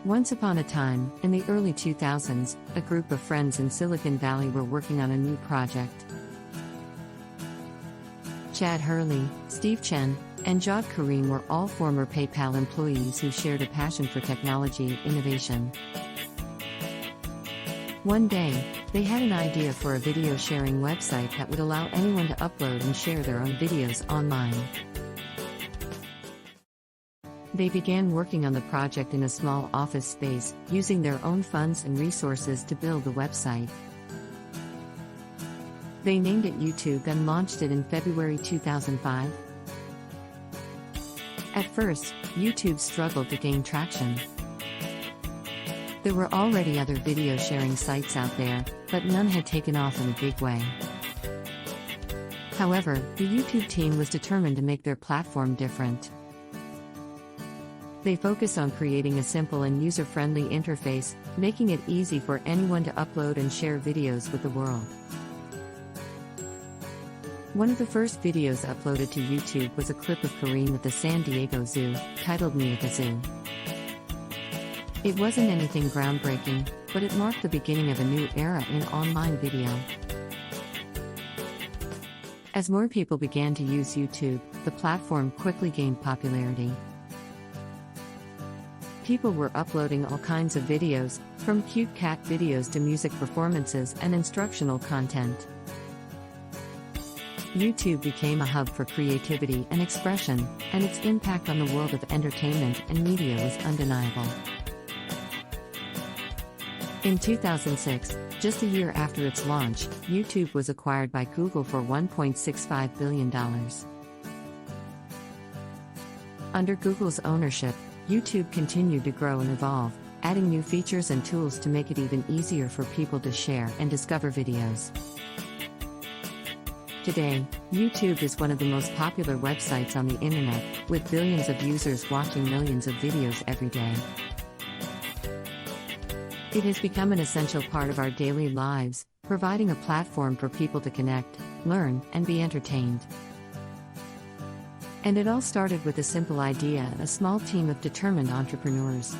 Once upon a time, in the early 2000s, a group of friends in Silicon Valley were working on a new project. Chad Hurley, Steve Chen, and Jawed Karim were all former PayPal employees who shared a passion for technology innovation. One day, they had an idea for a video sharing website that would allow anyone to upload and share their own videos online. They began working on the project in a small office space, using their own funds and resources to build the website. They named it YouTube and launched it in February 2005. At first, YouTube struggled to gain traction. There were already other video sharing sites out there, but none had taken off in a big way. However, the YouTube team was determined to make their platform different. They focused on creating a simple and user-friendly interface, making it easy for anyone to upload and share videos with the world. One of the first videos uploaded to YouTube was a clip of Karim at the San Diego Zoo, titled "Me at the Zoo." It wasn't anything groundbreaking, but it marked the beginning of a new era in online video. As more people began to use YouTube, the platform quickly gained popularity. People were uploading all kinds of videos, from cute cat videos to music performances and instructional content. YouTube became a hub for creativity and expression, and its impact on the world of entertainment and media was undeniable. In 2006, just a year after its launch, YouTube was acquired by Google for $1.65 billion. Under Google's ownership, YouTube continued to grow and evolve, adding new features and tools to make it even easier for people to share and discover videos. Today, YouTube is one of the most popular websites on the internet, with billions of users watching millions of videos every day. It has become an essential part of our daily lives, providing a platform for people to connect, learn, and be entertained. And it all started with a simple idea and a small team of determined entrepreneurs.